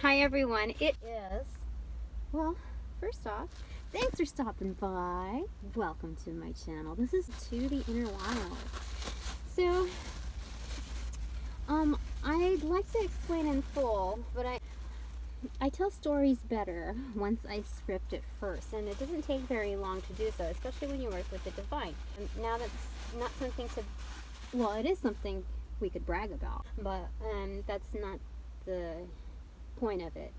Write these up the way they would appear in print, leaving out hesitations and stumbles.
Hi everyone, it is, well, first off, thanks for stopping by. Welcome to my channel. This is Cudi Unravelled. So, I'd like to explain in full, but I tell stories better once I script it first, and it doesn't take very long to do so, especially when you work with the divine. And now that's not something to, well, it is something we could brag about, but that's not the point of it.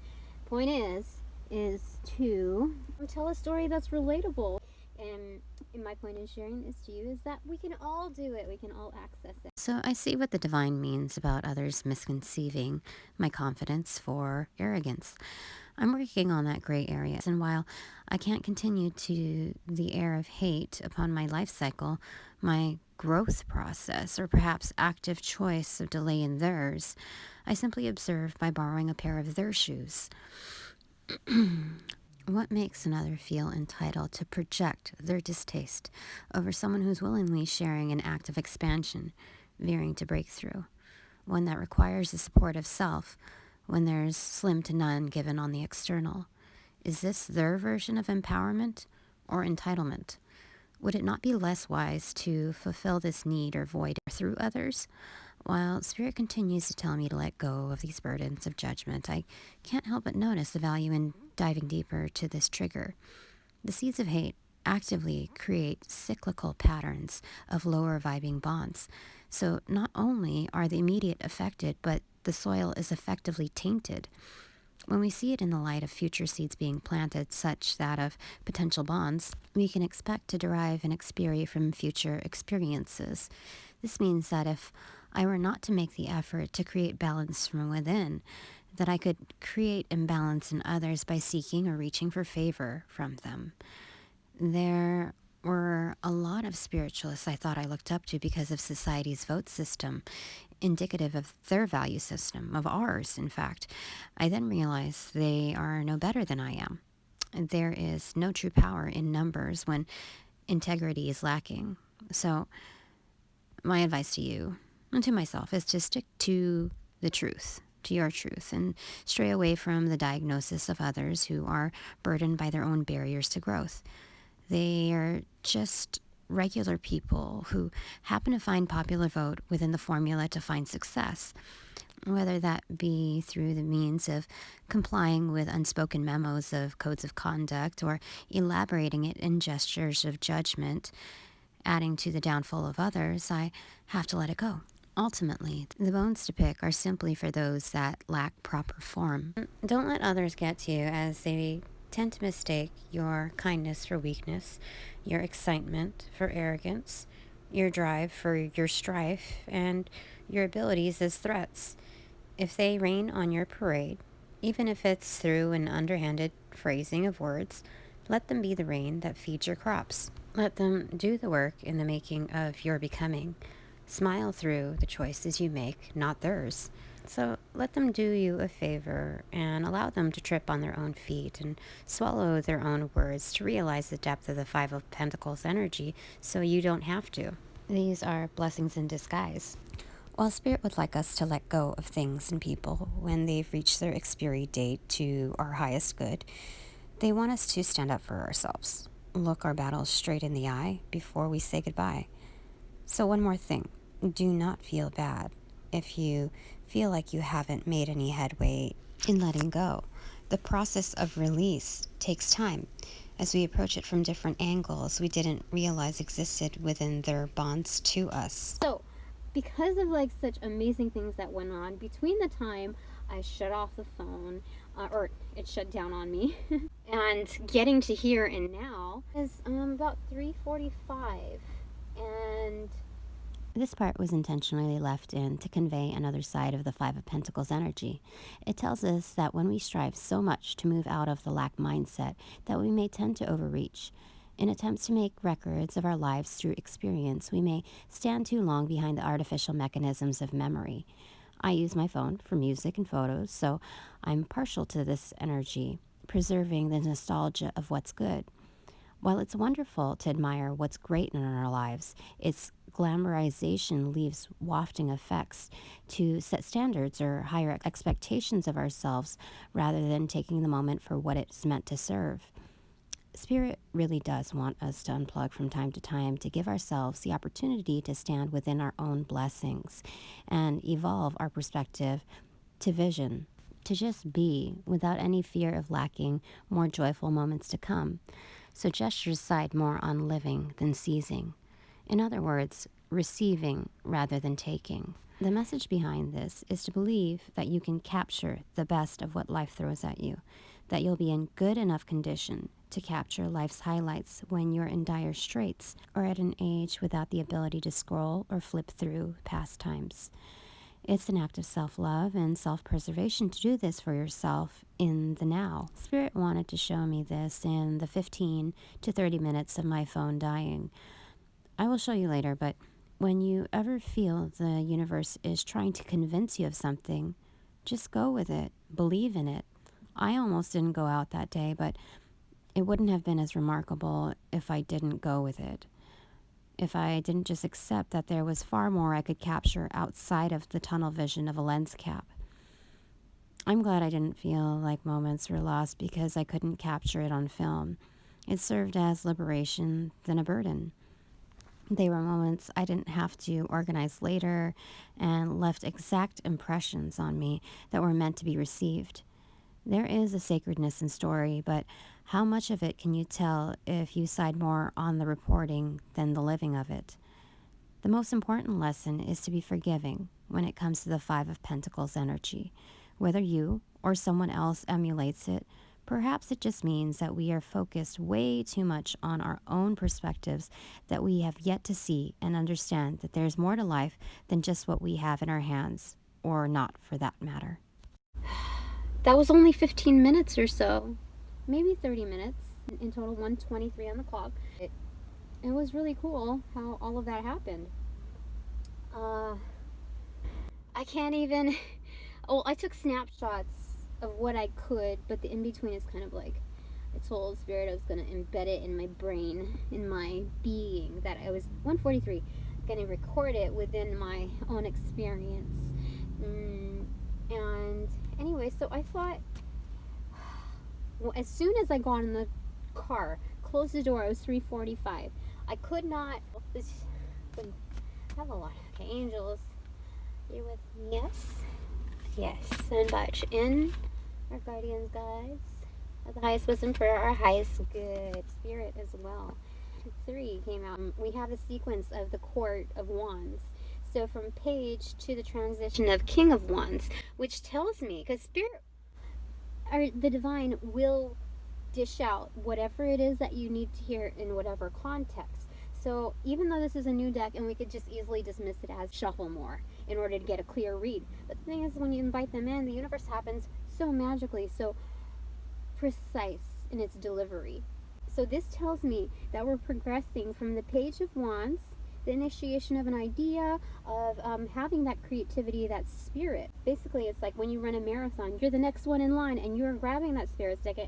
Point is to tell a story that's relatable. And my point in sharing this to you is that we can all do it. We can all access it. So I see what the divine means about others misconceiving my confidence for arrogance. I'm working on that gray area, and while I can't continue to the air of hate upon my life cycle, my growth process, or perhaps active choice of delay in theirs, I simply observe by borrowing a pair of their shoes. What makes another feel entitled to project their distaste over someone who's willingly sharing an act of expansion, veering to breakthrough, one that requires the support of self when there's slim to none given on the external? Is this their version of empowerment or entitlement? Would it not be less wise to fulfill this need or void through others? While Spirit continues to tell me to let go of these burdens of judgment, I can't help but notice the value in diving deeper to this trigger. The seeds of hate actively create cyclical patterns of lower vibing bonds. So not only are the immediate affected, but the soil is effectively tainted. When we see it in the light of future seeds being planted, such that of potential bonds, we can expect to derive an experience from future experiences. This means that if I were not to make the effort to create balance from within, that I could create imbalance in others by seeking or reaching for favor from them. There were a lot of spiritualists I thought I looked up to because of society's vote system, indicative of their value system, of ours, in fact. I then realized they are no better than I am. There is no true power in numbers when integrity is lacking. So, my advice to you and to myself is to stick to the truth, to your truth, and stray away from the diagnosis of others who are burdened by their own barriers to growth. They are just regular people who happen to find popular vote within the formula to find success, whether that be through the means of complying with unspoken memos of codes of conduct or elaborating it in gestures of judgment, adding to the downfall of others. I have to let it go. Ultimately, the bones to pick are simply for those that lack proper form. Don't let others get to you, as they tend to mistake your kindness for weakness, your excitement for arrogance, your drive for your strife, and your abilities as threats. If they rain on your parade, even if it's through an underhanded phrasing of words, let them be the rain that feeds your crops. Let them do the work in the making of your becoming. Smile through the choices you make, not theirs. So let them do you a favor and allow them to trip on their own feet and swallow their own words to realize the depth of the Five of Pentacles energy so you don't have to. These are blessings in disguise. While Spirit would like us to let go of things and people when they've reached their expiry date to our highest good, they want us to stand up for ourselves, look our battles straight in the eye before we say goodbye. So one more thing, do not feel bad if you feel like you haven't made any headway in letting go. The process of release takes time, as we approach it from different angles we didn't realize existed within their bonds to us. So, because of like such amazing things that went on between the time I shut off the phone, or it shut down on me, and getting to here and now is about 3:45, and this part was intentionally left in to convey another side of the Five of Pentacles energy. It tells us that when we strive so much to move out of the lack mindset, that we may tend to overreach. In attempts to make records of our lives through experience, we may stand too long behind the artificial mechanisms of memory. I use my phone for music and photos, so I'm partial to this energy, preserving the nostalgia of what's good. While it's wonderful to admire what's great in our lives, its glamorization leaves wafting effects to set standards or higher expectations of ourselves rather than taking the moment for what it's meant to serve. Spirit really does want us to unplug from time to time to give ourselves the opportunity to stand within our own blessings and evolve our perspective to vision, to just be without any fear of lacking more joyful moments to come. So gestures side more on living than seizing. In other words, receiving rather than taking. The message behind this is to believe that you can capture the best of what life throws at you, that you'll be in good enough condition to capture life's highlights when you're in dire straits or at an age without the ability to scroll or flip through past times. It's an act of self-love and self-preservation to do this for yourself in the now. Spirit wanted to show me this in the 15 to 30 minutes of my phone dying. I will show you later, but when you ever feel the universe is trying to convince you of something, just go with it. Believe in it. I almost didn't go out that day, but it wouldn't have been as remarkable if I didn't go with it. If I didn't just accept that there was far more I could capture outside of the tunnel vision of a lens cap. I'm glad I didn't feel like moments were lost because I couldn't capture it on film. It served as liberation than a burden. They were moments I didn't have to organize later and left exact impressions on me that were meant to be received. There is a sacredness in story, but how much of it can you tell if you side more on the reporting than the living of it? The most important lesson is to be forgiving when it comes to the Five of Pentacles energy. Whether you or someone else emulates it, perhaps it just means that we are focused way too much on our own perspectives that we have yet to see and understand that there's more to life than just what we have in our hands, or not for that matter. That was only 15 minutes or so, maybe 30 minutes, in total 1:23 on the clock. It was really cool how all of that happened. I can't even, I took snapshots of what I could, but the in-between is kind of like, I told Spirit I was going to embed it in my brain, in my being, that I was 1:43 going to record it within my own experience. And anyway, so I thought, well, as soon as I got in the car, closed the door, it was 3:45. I could not, I have a lot. Okay, angels, you're with me. Yes, and budge in our guardians, guys. The highest wisdom for our highest good. Spirit as well. 3 came out. We have the sequence of the Court of Wands. So from Page to the transition of King of Wands, which tells me, because Spirit, or the Divine, will dish out whatever it is that you need to hear in whatever context. So even though this is a new deck and we could just easily dismiss it as shuffle more in order to get a clear read, but the thing is, when you invite them in, the universe happens so magically, so precise in its delivery. So this tells me that we're progressing from the Page of Wands, the initiation of an idea, of having that creativity, that spirit. Basically, it's like when you run a marathon, you're the next one in line and you're grabbing that spirit stick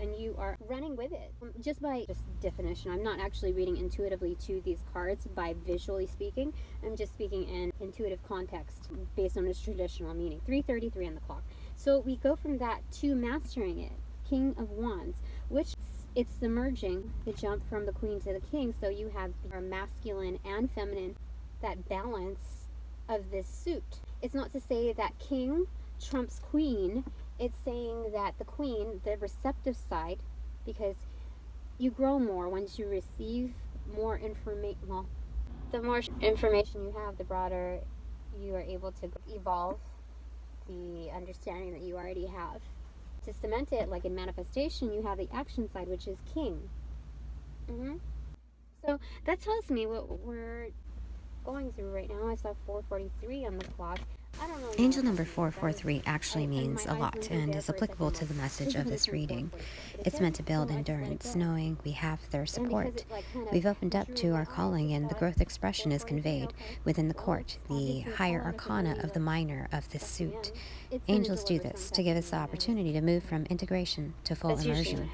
and you are running with it. Just by definition, I'm not actually reading intuitively to these cards by visually speaking. I'm just speaking in intuitive context based on its traditional meaning. 3:33 on the clock. So we go from that to mastering it. King of Wands, which it's the merging, the jump from the queen to the king, so you have your masculine and feminine, that balance of this suit. It's not to say that king trumps queen, it's saying that the queen, the receptive side, because you grow more once you receive more information. Well, the more information you have, the broader you are able to evolve the understanding that you already have. To cement it, like in manifestation, you have the action side, which is king. So that tells me what we're going through right now. I saw 4:43 on the clock. I don't know. Angel number 443 actually means a lot and is applicable to the message of this reading. It's meant to build endurance, knowing we have their support. We've opened up to our calling, and the growth expression is conveyed within the court, the higher arcana of the minor of this suit. Angels do this to give us the opportunity to move from integration to full immersion.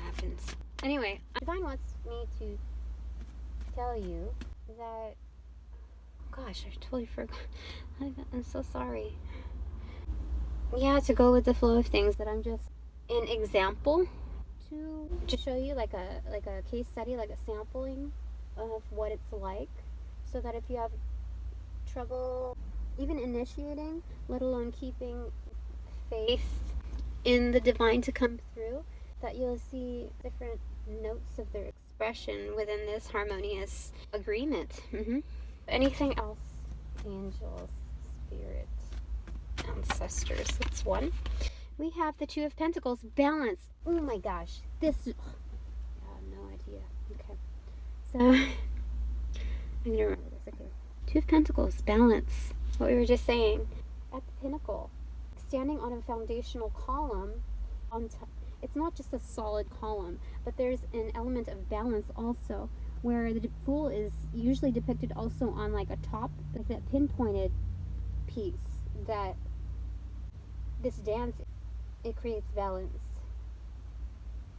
Anyway, Divine wants me to tell you that, gosh, I totally forgot. I'm so sorry. Yeah, to go with the flow of things, that I'm just an example to show you like a case study, like a sampling of what it's like, so that if you have trouble even initiating, let alone keeping faith in the divine to come through, that you'll see different notes of their expression within this harmonious agreement. Anything else? Angels, spirit, ancestors. That's one. We have the Two of Pentacles, balance. Oh my gosh, this. I have no idea. Okay, so I'm gonna remember this. Okay, Two of Pentacles, balance. What we were just saying, at the pinnacle, standing on a foundational column. It's not just a solid column, but there's an element of balance also, where the Fool is usually depicted also on like a top, like that pinpointed piece. That this dance, it creates balance,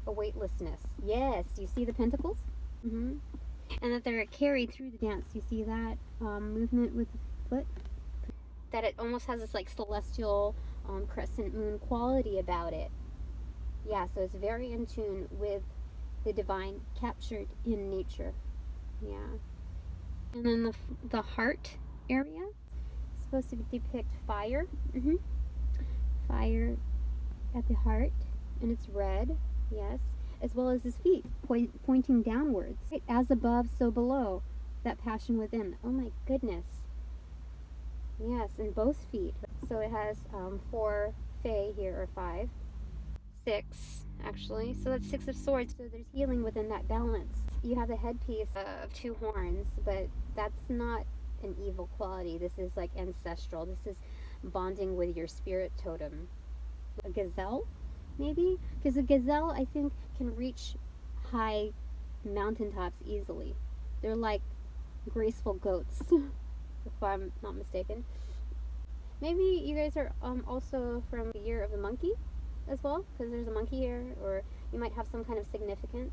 a weightlessness. Yes, you see the pentacles? And that they're carried through the dance. You see that movement with the foot? That it almost has this like celestial crescent moon quality about it. Yeah, so it's very in tune with the divine captured in nature. Yeah. And then the heart area is supposed to depict fire. Fire at the heart, and it's red, yes, as well as his feet pointing downwards. Right? As above, so below. That passion within. Oh my goodness. Yes, and both feet. So it has 4 Fae here, or 5. 6, actually. So that's 6 of Swords. So there's healing within that balance. You have the headpiece of 2 horns, but that's not an evil quality. This is like ancestral. This is bonding with your spirit totem. A gazelle, maybe? Because a gazelle, I think, can reach high mountaintops easily. They're like graceful goats, if I'm not mistaken. Maybe you guys are also from the year of the monkey as well, because there's a monkey here, or you might have some kind of significance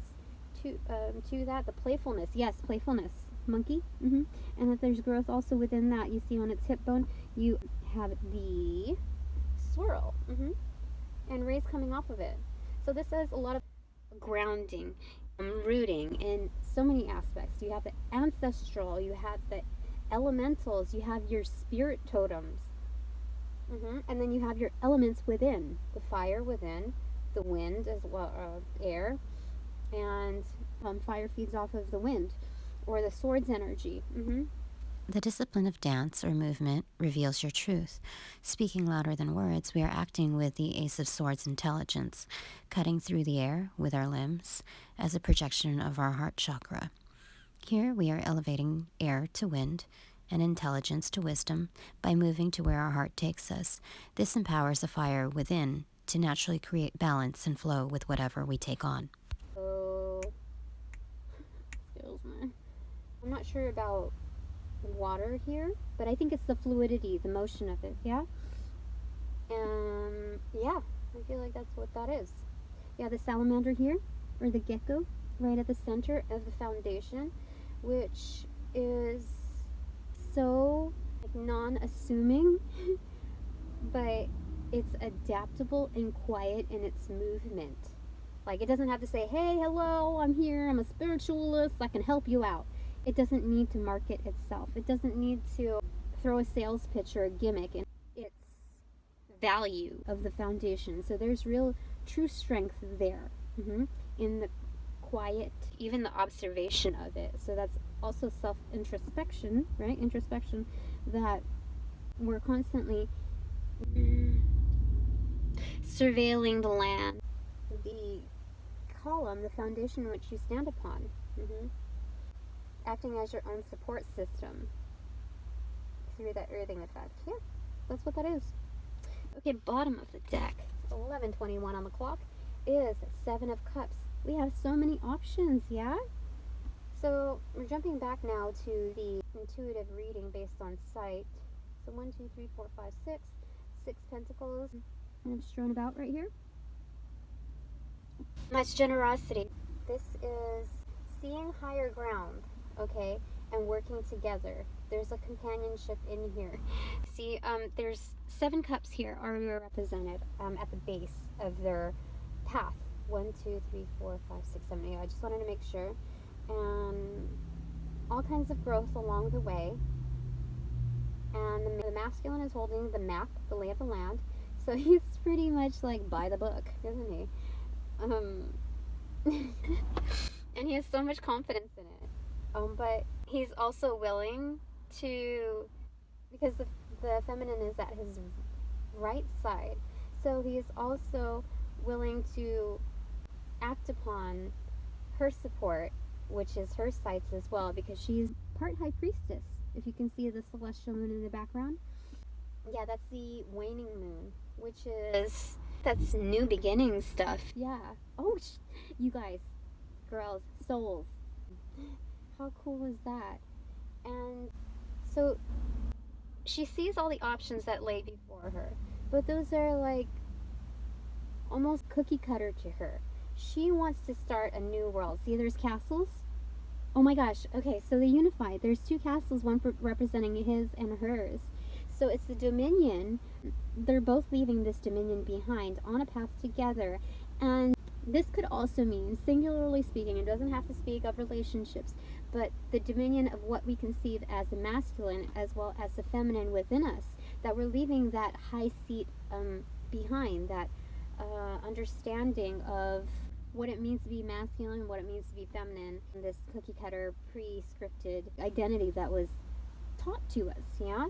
to that. The playfulness, yes, playfulness, monkey, and that there's growth also within that. You see on its hip bone, you have the swirl, and rays coming off of it. So this has a lot of grounding, rooting in so many aspects. You have the ancestral, you have the elementals, you have your spirit totems. And then you have your elements within, the fire within, the wind as well, air, and fire feeds off of the wind, or the swords energy. The discipline of dance or movement reveals your truth. Speaking louder than words, we are acting with the Ace of Swords intelligence, cutting through the air with our limbs as a projection of our heart chakra. Here we are elevating air to wind and intelligence to wisdom by moving to where our heart takes us. This empowers the fire within to naturally create balance and flow with whatever we take on. So, excuse me. I'm not sure about water here, but I think it's the fluidity, the motion of it, yeah? Yeah, I feel like that's what that is. Yeah, the salamander here, or the gecko, right at the center of the foundation, which is so non-assuming, but it's adaptable and quiet in its movement. Like, it doesn't have to say, hey, hello, I'm here, I'm a spiritualist, I can help you out. It doesn't need to market itself. It doesn't need to throw a sales pitch or a gimmick in its value of the foundation. So there's real, true strength there, in the quiet, even the observation of it. So that's also self-introspection, right? Introspection, that we're constantly surveilling the land, the column, the foundation which you stand upon, acting as your own support system through that earthing effect. Yeah, that's what that is. Okay, bottom of the deck, 11:21 on the clock, is 7 of Cups. We have so many options, yeah? So we're jumping back now to the intuitive reading based on sight. So 1, 2, 3, 4, 5, 6. 6 pentacles. And I'm strewn about right here. Much generosity. This is seeing higher ground, okay, and working together. There's a companionship in here. See, there's 7 cups here are represented at the base of their path. 1, 2, 3, 4, 5, 6, 7, 8. I just wanted to make sure. And all kinds of growth along the way. And the masculine is holding the map, the lay of the land. So he's pretty much like by the book, isn't he? And he has so much confidence in it. But he's also willing to, because the feminine is at his right side, so he is also willing to act upon her support, which is her sights as well, because she's part high priestess. If you can see the celestial moon in the background, yeah, that's the waning moon, which is that's new beginning stuff. Yeah. Oh, you guys, girls, souls. How cool is that? And so she sees all the options that lay before her, but those are like almost cookie cutter to her. She wants to start a new world. See, there's castles. Oh my gosh. Okay, so they unified. There's 2 castles, one representing his and hers. So it's the dominion. They're both leaving this dominion behind on a path together. And this could also mean, singularly speaking, it doesn't have to speak of relationships, but the dominion of what we conceive as the masculine as well as the feminine within us, that we're leaving that high seat behind, that understanding of what it means to be masculine, what it means to be feminine, this cookie cutter pre-scripted identity that was taught to us, yeah?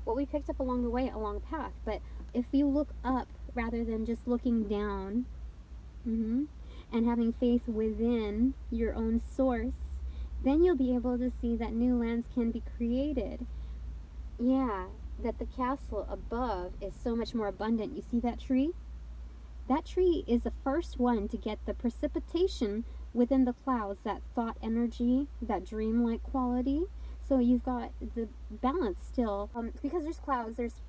What we picked up along the way, along the path. But if you look up rather than just looking down, and having faith within your own source, then you'll be able to see that new lands can be created. Yeah, that the castle above is so much more abundant. You see that tree? That tree is the first one to get the precipitation within the clouds, that thought energy, that dreamlike quality. So you've got the balance still, because there's clouds, there's,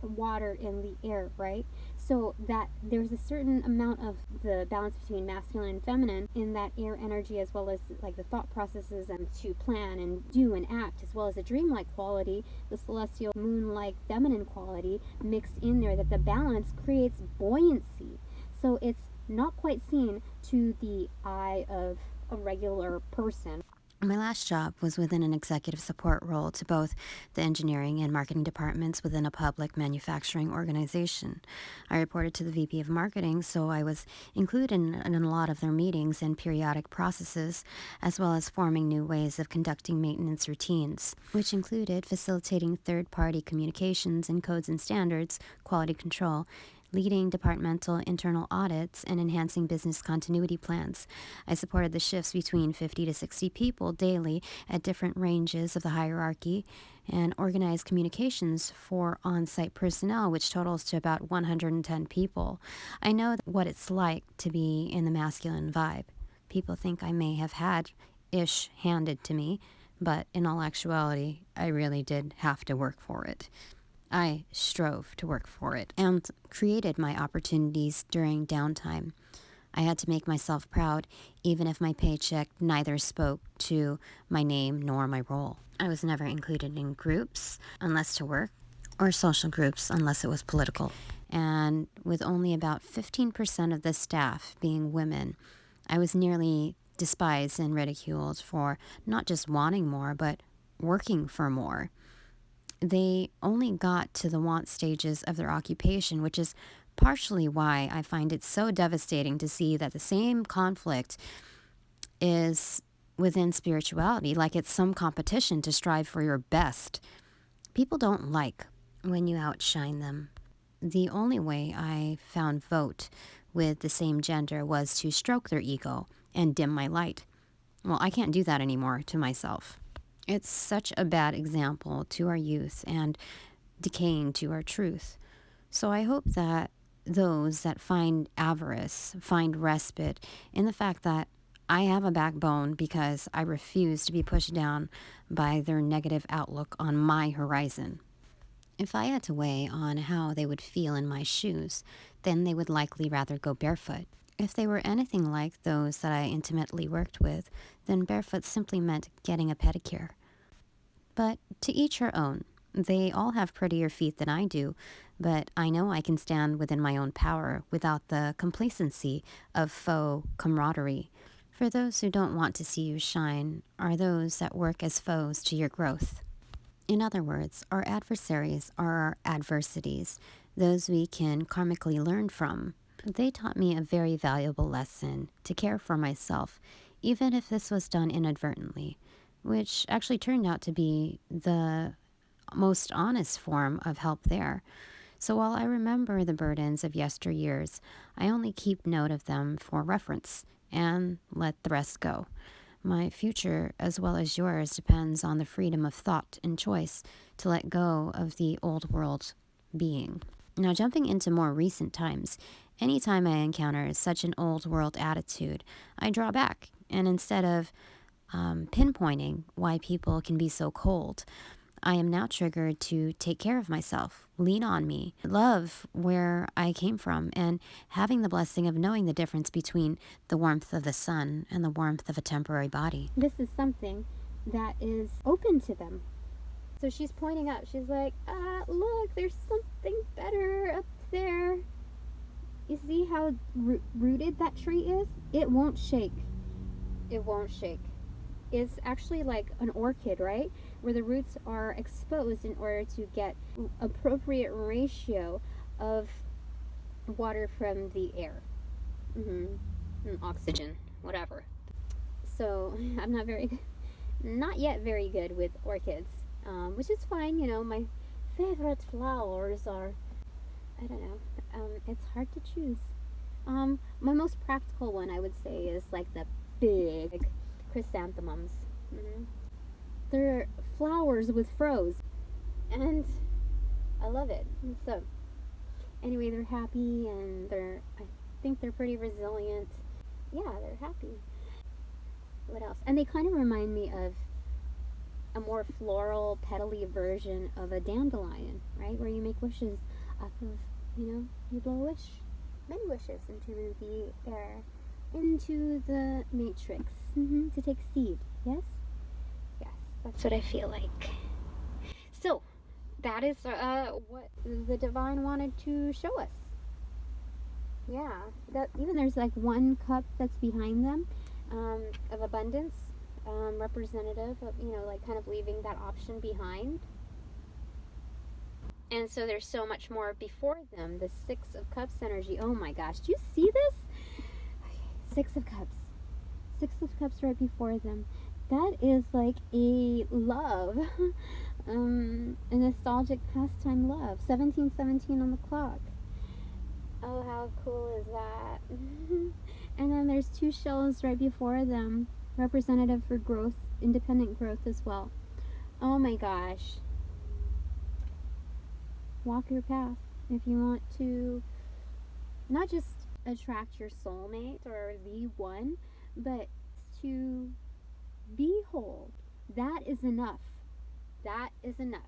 water in the air, right? So that there's a certain amount of the balance between masculine and feminine in that air energy, as well as like the thought processes and to plan and do and act, as well as the dreamlike quality, the celestial moon-like feminine quality mixed in there, that the balance creates buoyancy. So it's not quite seen to the eye of a regular person. My last job was within an executive support role to both the engineering and marketing departments within a public manufacturing organization. I reported to the VP of Marketing, so I was included in a lot of their meetings and periodic processes, as well as forming new ways of conducting maintenance routines, which included facilitating third-party communications and codes and standards, quality control, leading departmental internal audits, and enhancing business continuity plans. I supported the shifts between 50 to 60 people daily at different ranges of the hierarchy and organized communications for on-site personnel, which totals to about 110 people. I know what it's like to be in the masculine vibe. People think I may have had ish handed to me, but in all actuality, I really did have to work for it. I strove to work for it and created my opportunities during downtime. I had to make myself proud, even if my paycheck neither spoke to my name nor my role. I was never included in groups unless to work, or social groups unless it was political. And with only about 15% of the staff being women, I was nearly despised and ridiculed for not just wanting more, but working for more. They only got to the want stages of their occupation, which is partially why I find it so devastating to see that the same conflict is within spirituality, like it's some competition to strive for your best. People don't like when you outshine them. The only way I found vote with the same gender was to stroke their ego and dim my light. Well, I can't do that anymore to myself. It's such a bad example to our youth and decaying to our truth. So I hope that those that find avarice find respite in the fact that I have a backbone because I refuse to be pushed down by their negative outlook on my horizon. If I had to weigh on how they would feel in my shoes, then they would likely rather go barefoot. If they were anything like those that I intimately worked with, then barefoot simply meant getting a pedicure. But to each her own. They all have prettier feet than I do, but I know I can stand within my own power without the complacency of faux camaraderie. For those who don't want to see you shine are those that work as foes to your growth. In other words, our adversaries are our adversities, those we can karmically learn from. They taught me a very valuable lesson to care for myself, even if this was done inadvertently, which actually turned out to be the most honest form of help there. So while I remember the burdens of yesteryears, I only keep note of them for reference and let the rest go. My future, as well as yours, depends on the freedom of thought and choice to let go of the old world being. Now, jumping into more recent times, anytime I encounter such an old world attitude, I draw back, and instead of pinpointing why people can be so cold, I am now triggered to take care of myself, lean on me, love where I came from, and having the blessing of knowing the difference between the warmth of the sun and the warmth of a temporary body. This is something that is open to them. So she's pointing out, she's like, look, there's something better up there. You see how rooted that tree is? It won't shake. It won't shake. It's actually like an orchid, right? Where the roots are exposed in order to get appropriate ratio of water from the air. And oxygen, whatever. So I'm not yet very good with orchids, which is fine. You know, my favorite flowers are, I don't know, it's hard to choose. My most practical one, I would say, is like the big chrysanthemums. They're flowers with froze, and I love it. So anyway, they're happy, and I think they're pretty resilient. Yeah, they're happy. What else? And they kind of remind me of a more floral, petally version of a dandelion, right? Where you make wishes off of, you blow a wish, many wishes into the air, into the matrix, to take seed. Yes? Yes, that's what I feel like. So, that is what the divine wanted to show us. Yeah, that even there's like one cup that's behind them, of abundance, representative of, like kind of leaving that option behind. And so there's so much more before them. The Six of Cups energy. Oh my gosh, do you see this? Okay, Six of Cups. Six of Cups right before them. That is like a love, a nostalgic pastime love. 1717 on the clock. Oh, how cool is that? And then there's two shells right before them, representative for growth, independent growth as well. Oh my gosh. Walk your path if you want to not just attract your soulmate or the one, but to be whole. That is enough. That is enough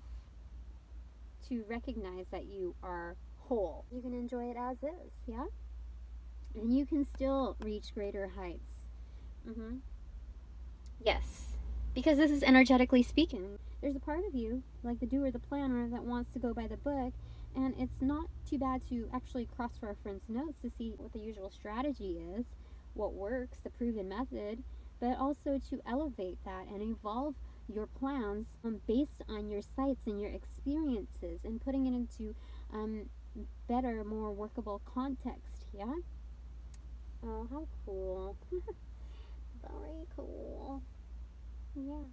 to recognize that you are whole. You can enjoy it as is, yeah? And you can still reach greater heights. Yes. Because this is energetically speaking. There's a part of you, like the doer, the planner, that wants to go by the book, and it's not too bad to actually cross-reference notes to see what the usual strategy is, what works, the proven method, but also to elevate that and evolve your plans based on your sights and your experiences and putting it into better, more workable context, yeah? Oh, how cool. Very cool. Yeah.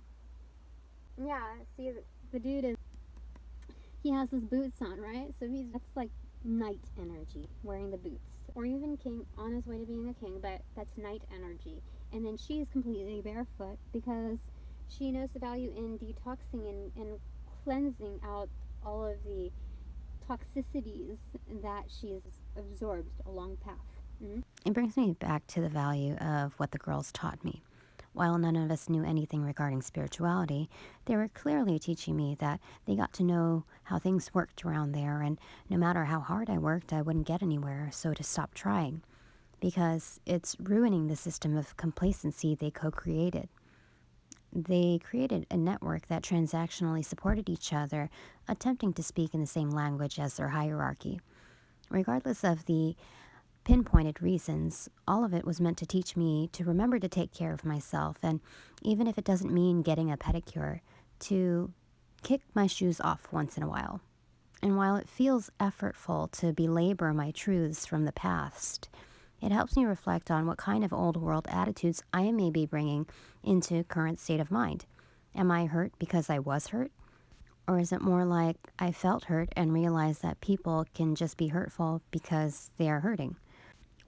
Yeah, see, the dude is, he has his boots on, right? So that's like knight energy, wearing the boots. Or even king, on his way to being a king, but that's knight energy. And then she's completely barefoot because she knows the value in detoxing and cleansing out all of the toxicities that she's absorbed along the path. It brings me back to the value of what the girls taught me. While none of us knew anything regarding spirituality, they were clearly teaching me that they got to know how things worked around there, and no matter how hard I worked, I wouldn't get anywhere, so to stop trying. because it's ruining the system of complacency they co-created. They created a network that transactionally supported each other, attempting to speak in the same language as their hierarchy. Regardless of the pinpointed reasons, all of it was meant to teach me to remember to take care of myself, and even if it doesn't mean getting a pedicure, to kick my shoes off once in a while. And while it feels effortful to belabor my truths from the past, it helps me reflect on what kind of old world attitudes I may be bringing into current state of mind. Am I hurt because I was hurt? Or is it more like I felt hurt and realized that people can just be hurtful because they are hurting?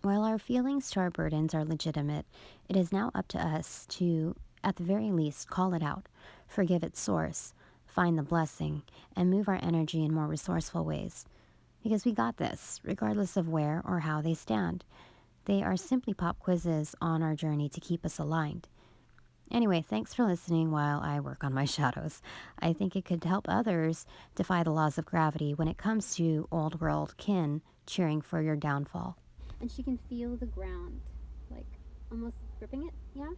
While our feelings to our burdens are legitimate, it is now up to us to, at the very least, call it out, forgive its source, find the blessing, and move our energy in more resourceful ways. Because we got this, regardless of where or how they stand. They are simply pop quizzes on our journey to keep us aligned. Anyway, thanks for listening while I work on my shadows. I think it could help others defy the laws of gravity when it comes to old world kin cheering for your downfall. And she can feel the ground, like almost gripping it, yeah?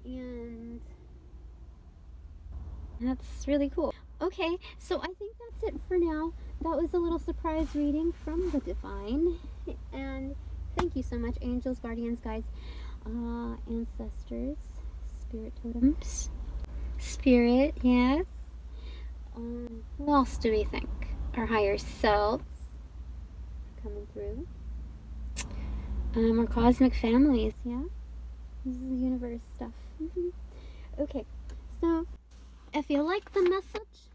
And that's really cool. Okay, so I think that's it for now. That was a little surprise reading from the divine. And thank you so much, angels, guardians, guides, ancestors, spirit totems, spirit, yes. Who else do we think? Our higher selves coming through. Our cosmic families, yeah? This is the universe stuff. Okay, so if you like the message,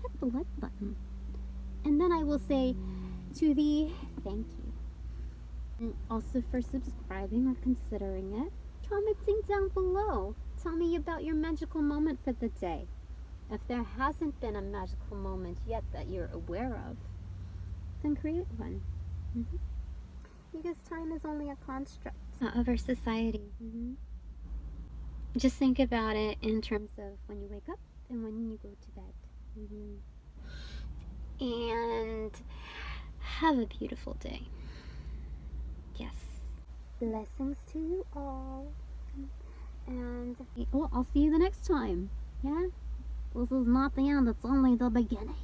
hit the like button. And then I will say to thee, thank you. And also for subscribing or considering it. Commenting down below. Tell me about your magical moment for the day. If there hasn't been a magical moment yet that you're aware of, then create one. Because time is only a construct of our society. Just think about it in terms of when you wake up and when you go to bed. And have a beautiful day. Yes. Blessings to you all. And well, I'll see you the next time. Yeah? This is not the end, it's only the beginning.